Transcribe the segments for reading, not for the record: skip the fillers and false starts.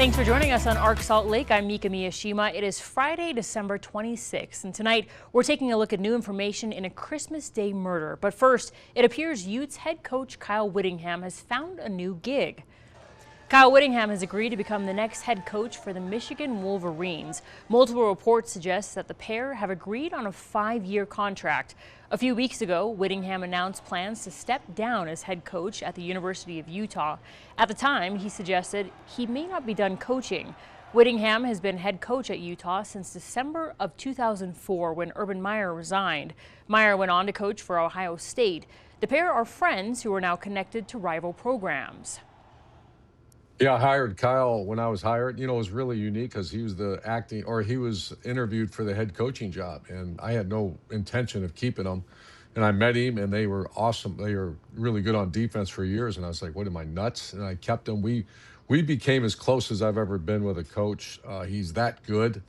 Thanks for joining us on ARC Salt Lake. I'm Mika Miyashima. It is Friday, December 26th, and tonight we're taking a look at new information in a Christmas Day murder. But first, it appears Utes head coach Kyle Whittingham has found a new gig. Kyle Whittingham has agreed to become the next head coach for the Michigan Wolverines. Multiple reports suggest that the pair have agreed on a 5-year contract. A few weeks ago, Whittingham announced plans to step down as head coach at the University of Utah. At the time, he suggested he may not be done coaching. Whittingham has been head coach at Utah since December of 2004 when Urban Meyer resigned. Meyer went on to coach for Ohio State. The pair are friends who are now connected to rival programs. Yeah, I hired Kyle when I was hired. You know, it was really unique because he was interviewed for the head coaching job, and I had no intention of keeping him. And I met him, and they were awesome. They were really good on defense for years, and I was like, what am I, nuts? And I kept him. We became as close as I've ever been with a coach. He's that good.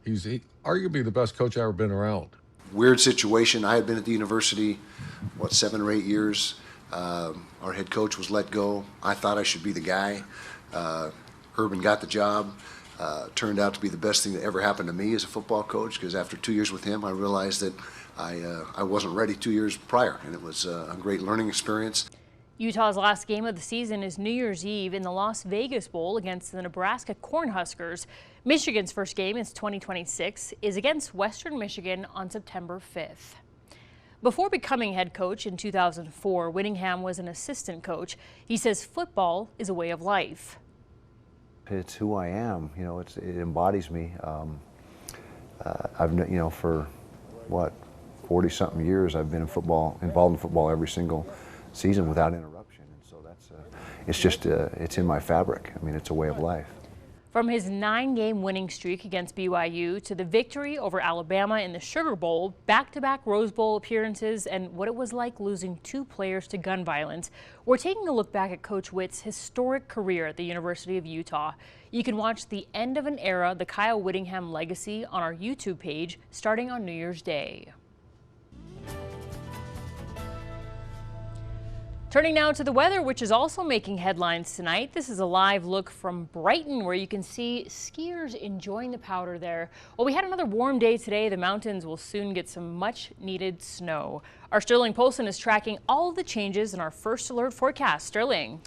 He's arguably the best coach I've ever been around. Weird situation. I had been at the university, 7 or 8 years. Our head coach was let go. I thought I should be the guy. Urban got the job. Turned out to be the best thing that ever happened to me as a football coach, because after 2 years with him, I realized that I wasn't ready 2 years prior, and it was a great learning experience. Utah's last game of the season is New Year's Eve in the Las Vegas Bowl against the Nebraska Cornhuskers. Michigan's first game in 2026 is against Western Michigan on September 5th. Before becoming head coach in 2004, Whittingham was an assistant coach. He says football is a way of life. It's who I am. You know, it embodies me. I've, you know, for 40-something years, I've been involved in football every single season without interruption. And so it's in my fabric. I mean, it's a way of life. From his 9-game winning streak against BYU to the victory over Alabama in the Sugar Bowl, back-to-back Rose Bowl appearances, and what it was like losing 2 players to gun violence, we're taking a look back at Coach Witt's historic career at the University of Utah. You can watch the end of an era, the Kyle Whittingham legacy, on our YouTube page starting on New Year's Day. Turning now to the weather, which is also making headlines tonight. This is a live look from Brighton, where you can see skiers enjoying the powder there. Well, we had another warm day today. The mountains will soon get some much needed snow. Our Sterling Polson is tracking all of the changes in our first alert forecast. Sterling.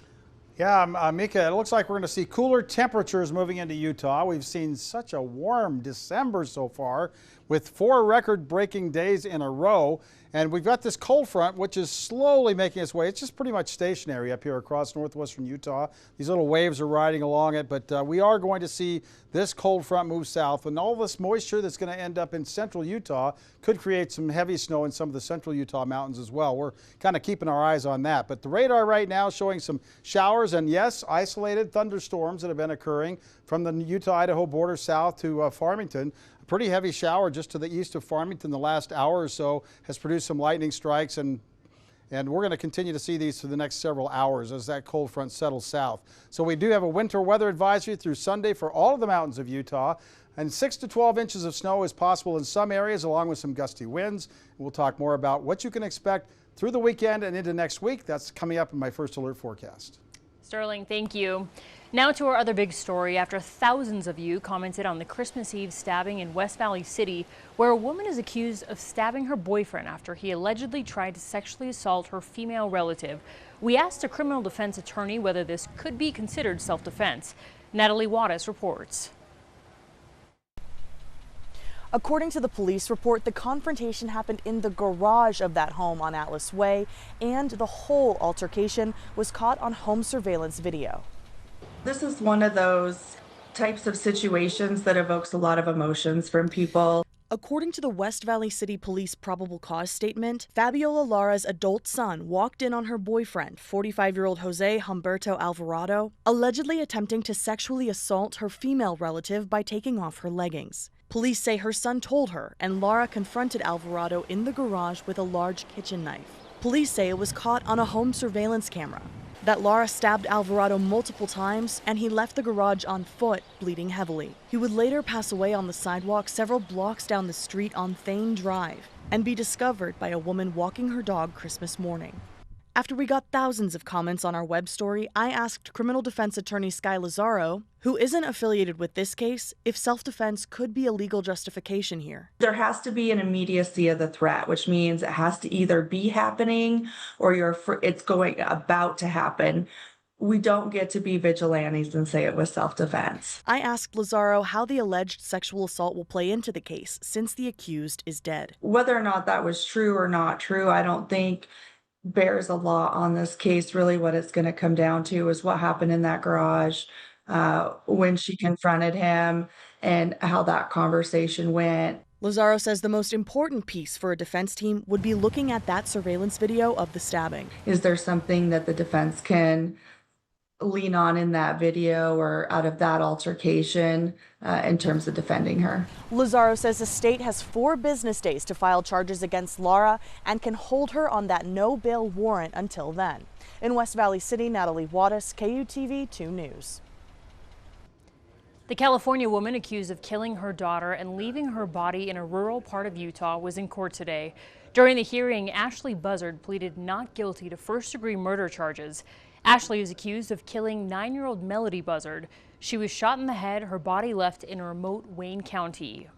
Yeah, Mika, it looks like we're going to see cooler temperatures moving into Utah. We've seen such a warm December so far, with 4 record-breaking days in a row. And we've got this cold front, which is slowly making its way. It's just pretty much stationary up here across northwestern Utah. These little waves are riding along it, but we are going to see this cold front move south. And all this moisture that's going to end up in central Utah could create some heavy snow in some of the central Utah mountains as well. We're kind of keeping our eyes on that. But the radar right now showing some showers and, yes, isolated thunderstorms that have been occurring from the Utah-Idaho border south to Farmington. Pretty heavy shower just to the east of Farmington the last hour or so has produced some lightning strikes, and we're going to continue to see these for the next several hours as that cold front settles south. So we do have a winter weather advisory through Sunday for all of the mountains of Utah, and 6 to 12 inches of snow is possible in some areas along with some gusty winds. We'll talk more about what you can expect through the weekend and into next week. That's coming up in my first alert forecast. Sterling, thank you. Now to our other big story. After thousands of you commented on the Christmas Eve stabbing in West Valley City, where a woman is accused of stabbing her boyfriend after he allegedly tried to sexually assault her female relative, we asked a criminal defense attorney whether this could be considered self-defense. Natalie Wattis reports. According to the police report, the confrontation happened in the garage of that home on Atlas Way, and the whole altercation was caught on home surveillance video. This is one of those types of situations that evokes a lot of emotions from people. According to the West Valley City Police probable cause statement, Fabiola Lara's adult son walked in on her boyfriend, 45-year-old Jose Humberto Alvarado, allegedly attempting to sexually assault her female relative by taking off her leggings. Police say her son told her, and Lara confronted Alvarado in the garage with a large kitchen knife. Police say it was caught on a home surveillance camera, that Lara stabbed Alvarado multiple times, and he left the garage on foot, bleeding heavily. He would later pass away on the sidewalk several blocks down the street on Thane Drive and be discovered by a woman walking her dog Christmas morning. After we got thousands of comments on our web story, I asked criminal defense attorney Sky Lazaro, who isn't affiliated with this case, if self-defense could be a legal justification here. There has to be an immediacy of the threat, which means it has to either be happening or it's about to happen. We don't get to be vigilantes and say it was self-defense. I asked Lazaro how the alleged sexual assault will play into the case since the accused is dead. Whether or not that was true or not true, I don't think bears a lot on this case. Really what it's going to come down to is what happened in that garage when she confronted him and how that conversation went. Lazaro says the most important piece for a defense team would be looking at that surveillance video of the stabbing. Is there something that the defense can lean on in that video or out of that altercation in terms of defending her? Lazaro says the state has 4 business days to file charges against Lara and can hold her on that no bail warrant until then. In West Valley City, Natalie Wattis, KUTV 2 News. The California woman accused of killing her daughter and leaving her body in a rural part of Utah was in court today. During the hearing, Ashley Buzzard pleaded not guilty to first-degree murder charges. Ashley is accused of killing 9-year-old Melody Buzzard. She was shot in the head, her body left in remote Wayne County.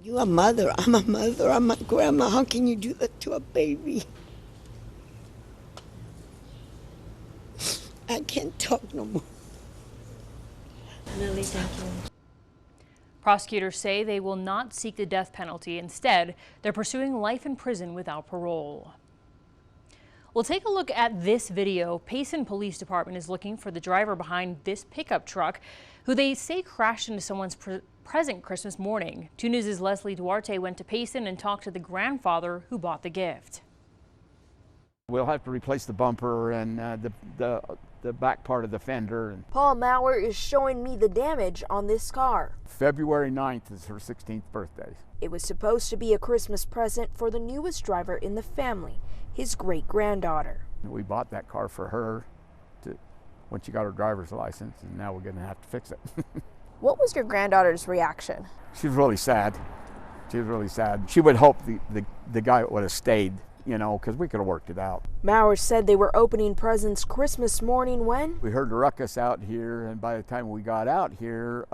You a mother, I'm a mother, I'm a grandma. How can you do that to a baby? I can't talk no more. Lily, thank you. Prosecutors say they will not seek the death penalty. Instead, they're pursuing life in prison without parole. We'll take a look at this video. Payson Police Department is looking for the driver behind this pickup truck, who they say crashed into someone's present Christmas morning. 2 News' Leslie Duarte went to Payson and talked to the grandfather who bought the gift. We'll have to replace the bumper and the back part of the fender. Paul Maurer is showing me the damage on this car. February 9th is her 16th birthday. It was supposed to be a Christmas present for the newest driver in the family, his great-granddaughter. We bought that car for her when she got her driver's license, and now we're going to have to fix it. What was your granddaughter's reaction? She was really sad. She was really sad. She would hope the guy would have stayed, you know, because we could have worked it out. Maurer said they were opening presents Christmas morning when we heard the ruckus out here, and by the time we got out here,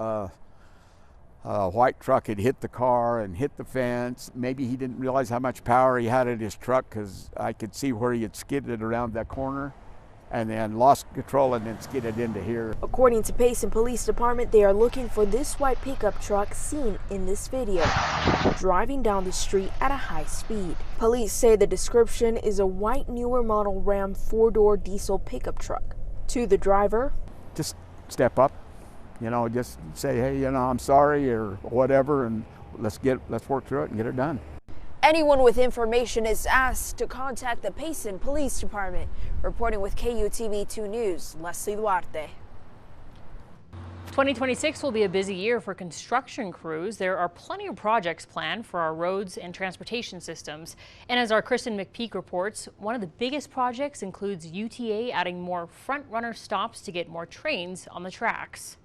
a white truck had hit the car and hit the fence. Maybe he didn't realize how much power he had in his truck, because I could see where he had skidded around that corner and then lost control and then skidded into here. According to Payson Police Department, they are looking for this white pickup truck seen in this video, driving down the street at a high speed. Police say the description is a white newer model Ram 4-door diesel pickup truck. To the driver, just step up, you know, just say, hey, you know, I'm sorry or whatever, and let's work through it and get it done. Anyone with information is asked to contact the Payson Police Department. Reporting with KUTV 2 News, Leslie Duarte. 2026 will be a busy year for construction crews. There are plenty of projects planned for our roads and transportation systems. And as our Kristen McPeak reports, one of the biggest projects includes UTA adding more front-runner stops to get more trains on the tracks.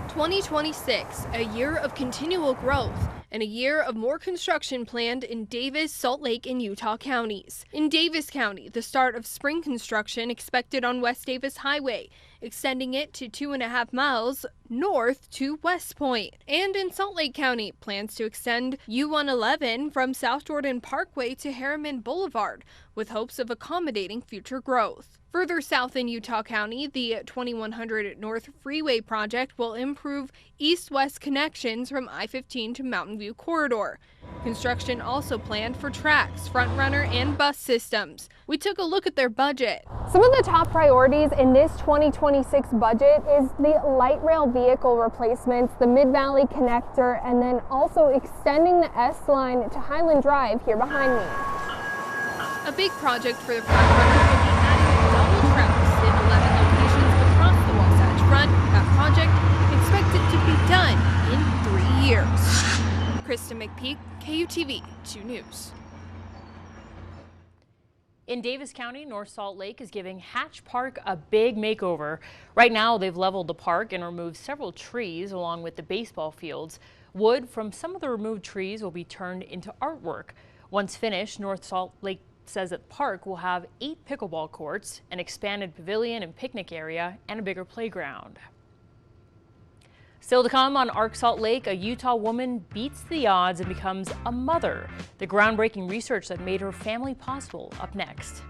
2026, a year of continual growth and a year of more construction planned in Davis, Salt Lake, and Utah counties. In Davis County, the start of spring construction expected on West Davis Highway, extending it to 2.5 miles north to West Point. And in Salt Lake County, plans to extend U-111 from South Jordan Parkway to Harriman Boulevard, with hopes of accommodating future growth. Further south in Utah County, the 2100 North Freeway project will improve east-west connections from I-15 to Mountain View Corridor. Construction also planned for tracks, front-runner, and bus systems. We took a look at their budget. Some of the top priorities in this 2026 budget is the light rail vehicle replacements, the Mid-Valley Connector, and then also extending the S-Line to Highland Drive here behind me. A big project for the front-runner will be adding double tracks in 11 locations across the Wasatch Front. That project expected to be done in 3 years. Kristen McPeak, KUTV 2 News. In Davis County, North Salt Lake is giving Hatch Park a big makeover. Right now, they've leveled the park and removed several trees along with the baseball fields. Wood from some of the removed trees will be turned into artwork. Once finished, North Salt Lake says that the park will have 8 pickleball courts, an expanded pavilion and picnic area, and a bigger playground. Still to come on Arc Salt Lake, a Utah woman beats the odds and becomes a mother. The groundbreaking research that made her family possible, up next.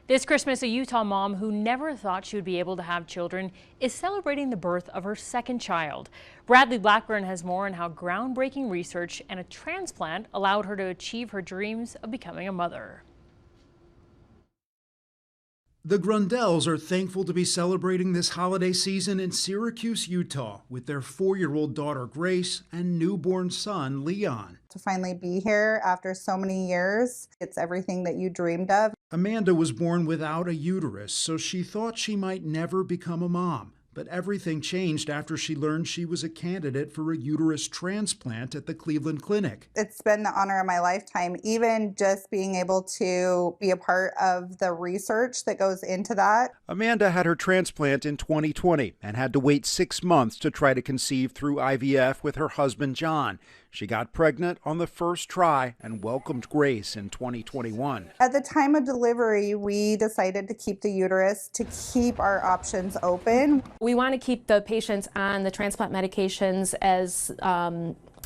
This Christmas, a Utah mom who never thought she would be able to have children is celebrating the birth of her second child. Bradley Blackburn has more on how groundbreaking research and a transplant allowed her to achieve her dreams of becoming a mother. The Grundells are thankful to be celebrating this holiday season in Syracuse, Utah, with their 4-year-old daughter Grace and newborn son Leon. To finally be here after so many years, it's everything that you dreamed of. Amanda was born without a uterus, so she thought she might never become a mom. But everything changed after she learned she was a candidate for a uterus transplant at the Cleveland Clinic. It's been the honor of my lifetime, even just being able to be a part of the research that goes into that. Amanda had her transplant in 2020 and had to wait 6 months to try to conceive through IVF with her husband, John. She got pregnant on the first try and welcomed Grace in 2021. At the time of delivery, we decided to keep the uterus to keep our options open. We want to keep the patients on the transplant medications as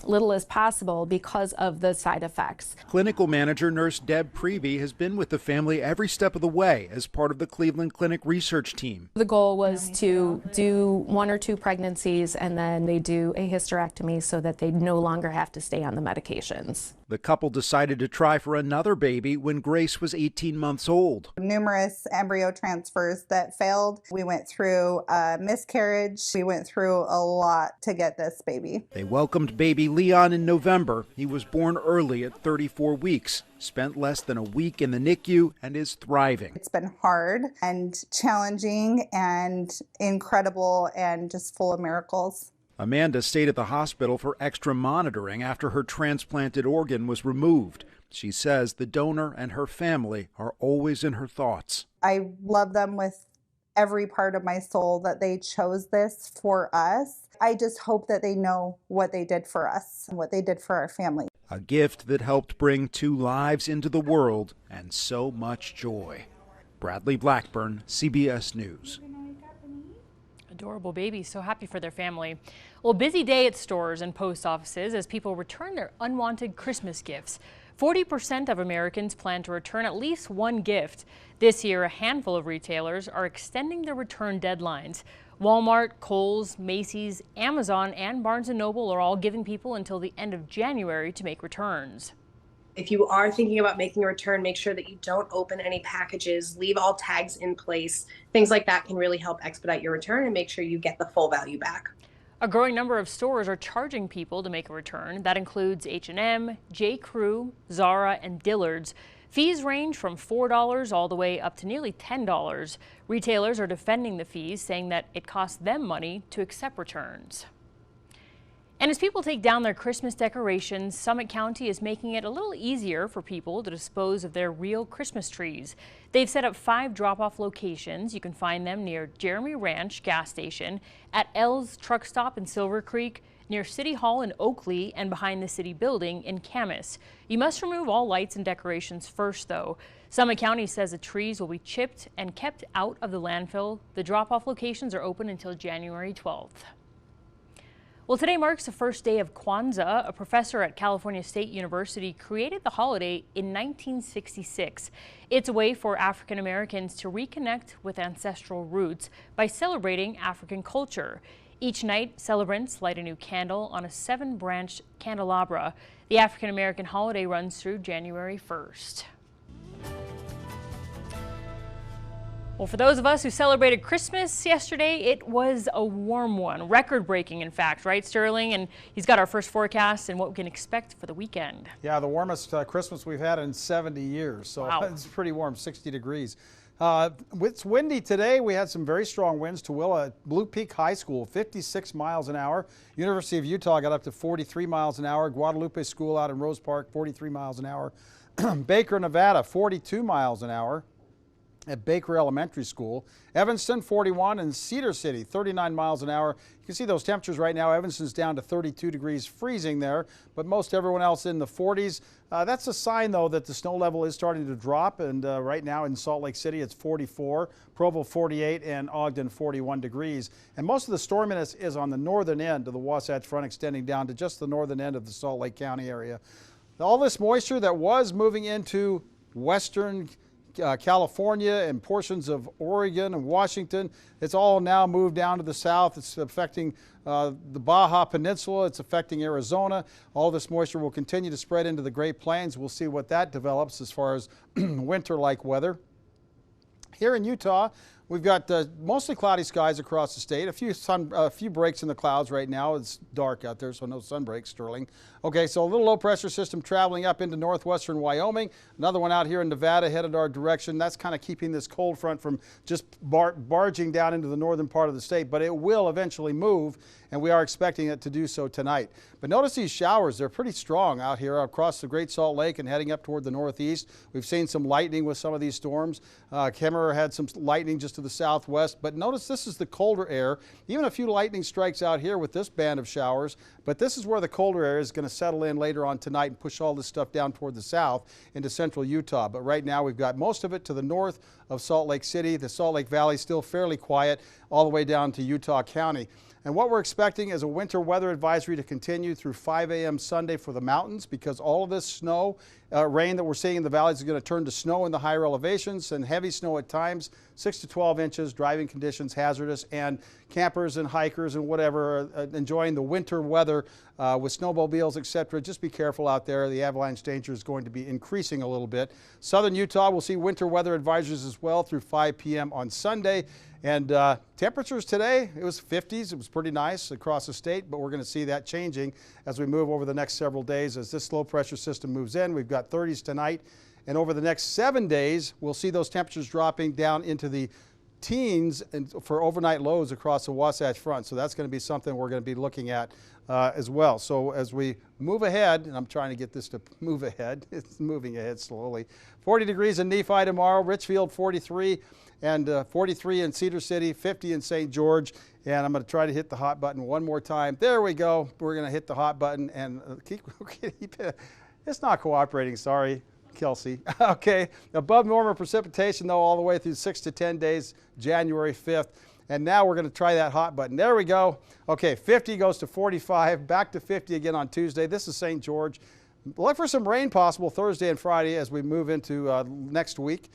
little as possible because of the side effects. Clinical manager nurse Deb Prevey has been with the family every step of the way as part of the Cleveland Clinic research team. The goal was to do 1 or 2 pregnancies and then they do a hysterectomy so that they no longer have to stay on the medications. The couple decided to try for another baby when Grace was 18 months old. Numerous embryo transfers that failed. We went through a miscarriage. We went through a lot to get this baby. They welcomed baby Leon in November. He was born early at 34 weeks, spent less than a week in the NICU, and is thriving. It's been hard and challenging and incredible and just full of miracles. Amanda stayed at the hospital for extra monitoring after her transplanted organ was removed. She says the donor and her family are always in her thoughts. I love them with every part of my soul that they chose this for us. I just hope that they know what they did for us and what they did for our family. A gift that helped bring 2 lives into the world and so much joy. Bradley Blackburn, CBS News. Adorable baby, so happy for their family. Well, busy day at stores and post offices as people return their unwanted Christmas gifts. 40% of Americans plan to return at least 1 gift. This year, a handful of retailers are extending their return deadlines. Walmart, Kohl's, Macy's, Amazon, and Barnes & Noble are all giving people until the end of January to make returns. If you are thinking about making a return, make sure that you don't open any packages, leave all tags in place. Things like that can really help expedite your return and make sure you get the full value back. A growing number of stores are charging people to make a return. That includes H&M, J. Crew, Zara, and Dillard's. Fees range from $4 all the way up to nearly $10. Retailers are defending the fees, saying that it costs them money to accept returns. And as people take down their Christmas decorations, Summit County is making it a little easier for people to dispose of their real Christmas trees. They've set up 5 drop-off locations. You can find them near Jeremy Ranch gas station, at L's truck stop in Silver Creek, near City Hall in Oakley, and behind the city building in Camas. You must remove all lights and decorations first, though. Summit County says the trees will be chipped and kept out of the landfill. The drop-off locations are open until January 12th. Well, today marks the first day of Kwanzaa. A professor at California State University created the holiday in 1966. It's a way for African Americans to reconnect with ancestral roots by celebrating African culture. Each night, celebrants light a new candle on a 7-branch candelabra. The African American holiday runs through January 1st. Well, for those of us who celebrated Christmas yesterday, it was a warm one, record-breaking in fact, right, Sterling? And he's got our first forecast and what we can expect for the weekend. Yeah, the warmest Christmas we've had in 70 years, so wow. It's pretty warm, 60 degrees. It's windy today. We had some very strong winds. Tooele, Blue Peak High School, 56 miles an hour. University of Utah got up to 43 miles an hour. Guadalupe School out in Rose Park, 43 miles an hour. Baker, Nevada, 42 miles an hour at Baker Elementary School. Evanston, 41, and Cedar City, 39 miles an hour. You can see those temperatures right now. Evanston's down to 32 degrees freezing there, but most everyone else in the 40s. That's a sign, though, that the snow level is starting to drop, and right now in Salt Lake City, it's 44, Provo 48, and Ogden 41 degrees. And most of the storminess is on the northern end of the Wasatch Front, extending down to just the northern end of the Salt Lake County area. All this moisture that was moving into western California and portions of Oregon and Washington, it's all now moved down to the south. It's affecting the Baja Peninsula. It's affecting Arizona. All this moisture will continue to spread into the Great Plains. We'll see what that develops as far as winter-like weather. Here in Utah, we've got mostly cloudy skies across the state. A few breaks in the clouds right now. It's dark out there, so no sun breaks, Sterling. Okay, so a little low pressure system traveling up into northwestern Wyoming. Another one out here in Nevada headed our direction. That's kind of keeping this cold front from just barging down into the northern part of the state, but it will eventually move, and we are expecting it to do so tonight. But notice these showers, they're pretty strong out here across the Great Salt Lake and heading up toward the northeast. We've seen some lightning with some of these storms. Kemmerer had some lightning just to the southwest, but notice this is the colder air. Even a few lightning strikes out here with this band of showers, but this is where the colder air is going to settle in later on tonight and push all this stuff down toward the south into central Utah. But right now we've got most of it to the north of Salt Lake City. The Salt Lake Valley is still fairly quiet all the way down to Utah County. And what we're expecting is a winter weather advisory to continue through 5 a.m. Sunday for the mountains, because all of this snow, rain that we're seeing in the valleys is going to turn to snow in the higher elevations and heavy snow at times, 6 to 12 inches, driving conditions hazardous, and campers and hikers and whatever enjoying the winter weather with snowmobiles, etc. Just be careful out there. The avalanche danger is going to be increasing a little bit. Southern Utah will see winter weather advisories as well through 5 p.m. on Sunday. And temperatures today, it was 50s. It was pretty nice across the state, but we're going to see that changing as we move over the next several days. As this low pressure system moves in, we've got 30s tonight. And over the next 7 days, we'll see those temperatures dropping down into the teens and for overnight lows across the Wasatch Front. So that's going to be something we're going to be looking at as well. So as we move ahead, and I'm trying to get this to move ahead, it's moving ahead slowly. 40 degrees in Nephi tomorrow, Richfield 43, and 43 in Cedar City, 50 in St. George. And I'm going to try to hit the hot button one more time. There we go. We're going to hit the hot button and it's not cooperating, sorry. Kelsey. Okay, above normal precipitation though all the way through 6 to 10 days, January 5th. And now we're going to try that hot button. There we go. Okay, 50 goes to 45, back to 50 again on Tuesday. This is St. George. Look for some rain possible Thursday and Friday as we move into next week.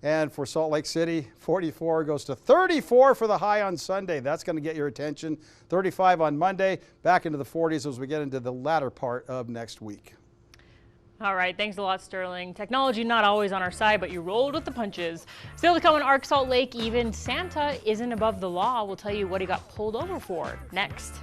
And for Salt Lake City, 44 goes to 34 for the high on Sunday. That's going to get your attention. 35 on Monday, back into the 40s as we get into the latter part of next week. All right, thanks a lot, Sterling. Technology not always on our side, but you rolled with the punches. Still to come in Arc Salt Lake, even Santa isn't above the law. We'll tell you what he got pulled over for next.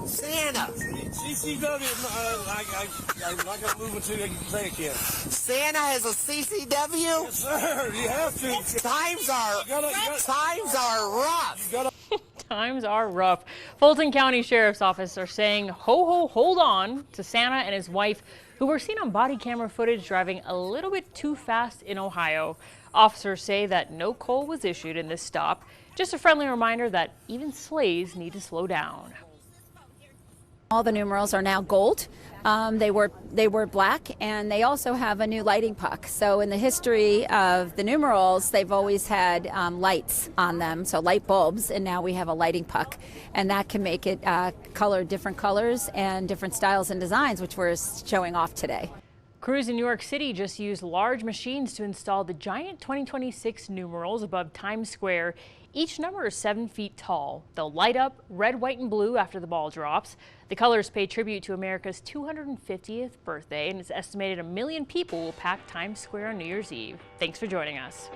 Santa. CCW. I'm not gonna move until you say again. Santa has a CCW. Yes, sir. You have to. Times are rough. Times are rough. Fulton County Sheriff's Office are saying, ho, ho, hold on to Santa and his wife, who were seen on body camera footage driving a little bit too fast in Ohio. Officers say that no coal was issued in this stop. Just a friendly reminder that even sleighs need to slow down. All the numerals are now gold. They were black, and they also have a new lighting puck. So in the history of the numerals, they've always had lights on them, so light bulbs, and now we have a lighting puck. And that can make it color different colors and different styles and designs, which we're showing off today. Crews in New York City just used large machines to install the giant 2026 numerals above Times Square. Each number is 7 feet tall. They'll light up red, white, and blue after the ball drops. The colors pay tribute to America's 250th birthday, and it's estimated 1 million people will pack Times Square on New Year's Eve. Thanks for joining us.